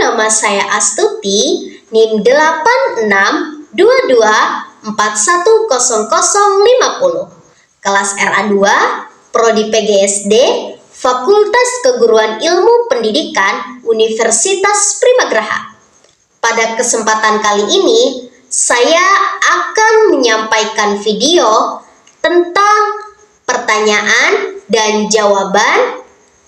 nama saya Astuti, NIM 8622410050, kelas RA2, Prodi PGSD, Fakultas Keguruan Ilmu Pendidikan, Universitas Primagraha. Pada kesempatan kali ini, saya akan menyampaikan video tentang pertanyaan dan jawaban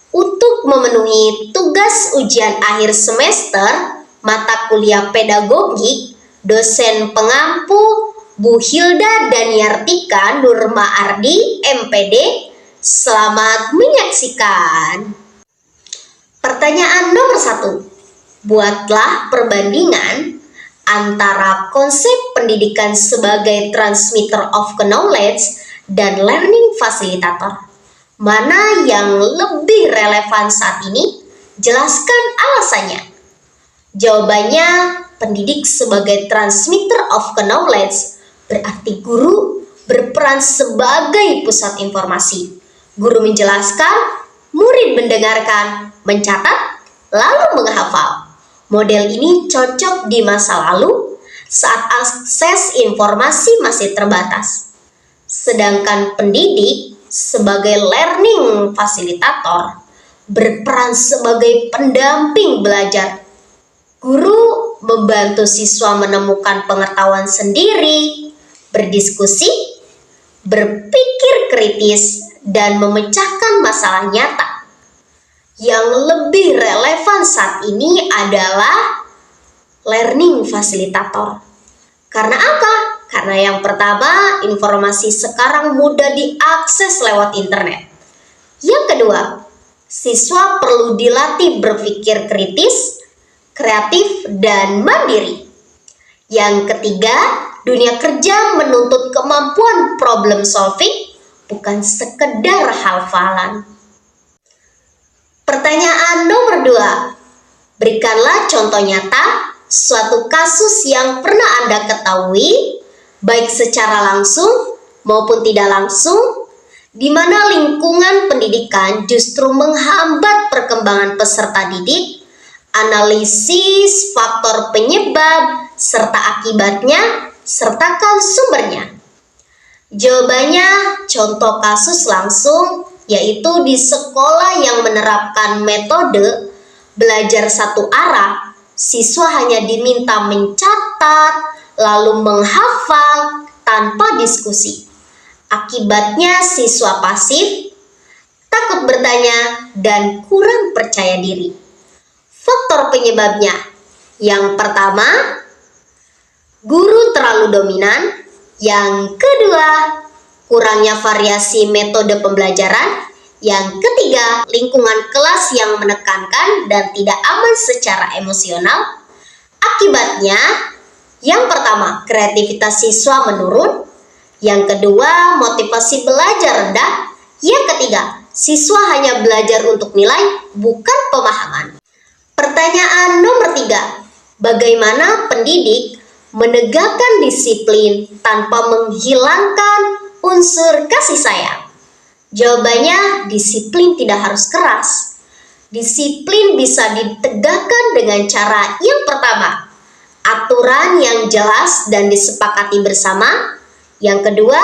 untuk memenuhi tugas ujian akhir semester mata kuliah pedagogik dosen pengampu Bu Hilda Daniartika Nurma-Ardi, MPD. Selamat menyaksikan. Pertanyaan nomor 1. Buatlah perbandingan antara konsep pendidikan sebagai transmitter of knowledge dan learning facilitator. Mana yang lebih relevan saat ini? Jelaskan alasannya. Jawabannya, pendidik sebagai transmitter of knowledge berarti guru berperan sebagai pusat informasi. Guru menjelaskan, murid mendengarkan, mencatat, lalu menghafal. Model ini cocok di masa lalu saat akses informasi masih terbatas. Sedangkan pendidik sebagai learning facilitator berperan sebagai pendamping belajar. Guru membantu siswa menemukan pengetahuan sendiri, berdiskusi, berpikir kritis, dan memecahkan masalah nyata. Yang lebih relevan saat ini adalah learning facilitator. Karena apa? Karena yang pertama, informasi sekarang mudah diakses lewat internet. Yang kedua, siswa perlu dilatih berpikir kritis, kreatif, dan mandiri. Yang ketiga, dunia kerja menuntut kemampuan problem solving, bukan sekedar hafalan. Pertanyaan nomor 2. Berikanlah contoh nyata suatu kasus yang pernah Anda ketahui, baik secara langsung maupun tidak langsung, di mana lingkungan pendidikan justru menghambat perkembangan peserta didik, analisis faktor penyebab serta akibatnya, sertakan sumbernya. Jawabannya, contoh kasus langsung, yaitu di sekolah yang menerapkan metode belajar satu arah, siswa hanya diminta mencatat, lalu menghafal tanpa diskusi. Akibatnya siswa pasif, takut bertanya, dan kurang percaya diri. Faktor penyebabnya, yang pertama, guru terlalu dominan. Yang kedua, kurangnya variasi metode pembelajaran. Yang ketiga, lingkungan kelas yang menekankan dan tidak aman secara emosional. Akibatnya, yang pertama, kreativitas siswa menurun. Yang kedua, motivasi belajar rendah. Yang ketiga, siswa hanya belajar untuk nilai, bukan pemahaman. Pertanyaan nomor 3. Bagaimana pendidik menegakkan disiplin tanpa menghilangkan unsur kasih sayang? Jawabannya, disiplin tidak harus keras. Disiplin bisa ditegakkan dengan cara yang pertama, aturan yang jelas dan disepakati bersama. Yang kedua,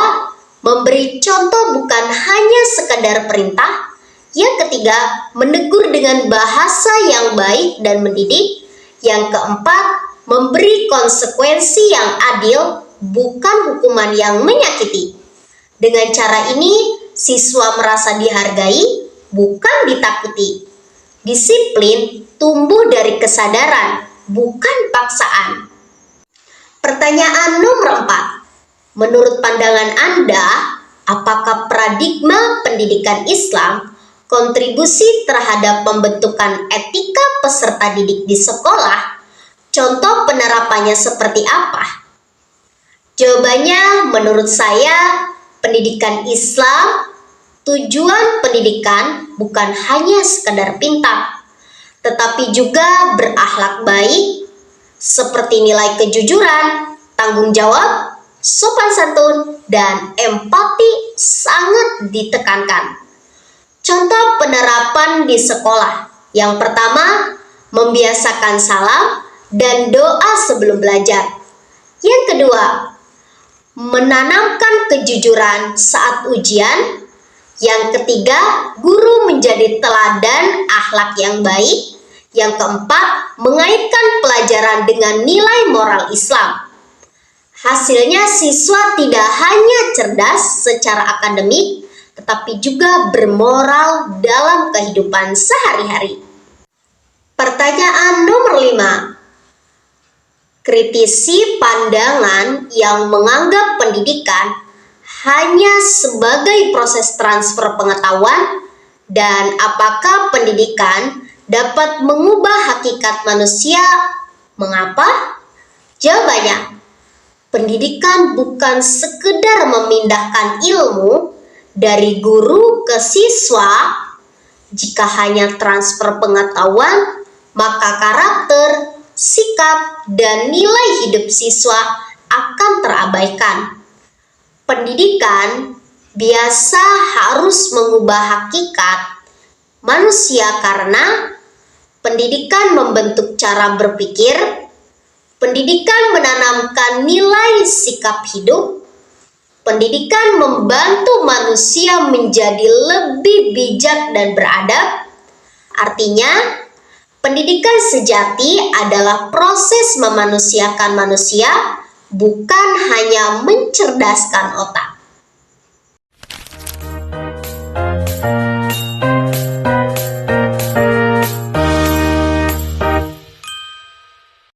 memberi contoh bukan hanya sekedar perintah. Yang ketiga, menegur dengan bahasa yang baik dan mendidik. Yang keempat, memberi konsekuensi yang adil, bukan hukuman yang menyakiti. Dengan cara ini, siswa merasa dihargai, bukan ditakuti. Disiplin tumbuh dari kesadaran, bukan paksaan. Pertanyaan nomor 4. Menurut pandangan Anda, apakah paradigma pendidikan Islam kontribusi terhadap pembentukan etika peserta didik di sekolah? Contoh penerapannya seperti apa? Jawabannya, menurut saya, pendidikan Islam, tujuan pendidikan bukan hanya sekedar pintar, tetapi juga berakhlak baik, seperti nilai kejujuran, tanggung jawab, sopan santun, dan empati sangat ditekankan. Contoh penerapan di sekolah. Yang pertama, membiasakan salam dan doa sebelum belajar. Yang kedua, menanamkan kejujuran saat ujian. Yang ketiga, guru menjadi teladan akhlak yang baik. Yang keempat, mengaitkan pelajaran dengan nilai moral Islam. Hasilnya siswa tidak hanya cerdas secara akademik, tetapi juga bermoral dalam kehidupan sehari-hari. Pertanyaan nomor 5. Kritisi pandangan yang menganggap pendidikan hanya sebagai proses transfer pengetahuan, dan apakah pendidikan dapat mengubah hakikat manusia? Mengapa? Jawabannya, pendidikan bukan sekedar memindahkan ilmu dari guru ke siswa. Jika hanya transfer pengetahuan, maka karakter, sikap, dan nilai hidup siswa akan terabaikan. Pendidikan biasa harus mengubah hakikat manusia karena pendidikan membentuk cara berpikir, pendidikan menanamkan nilai sikap hidup, pendidikan membantu manusia menjadi lebih bijak dan beradab. Artinya, pendidikan sejati adalah proses memanusiakan manusia, bukan hanya mencerdaskan otak.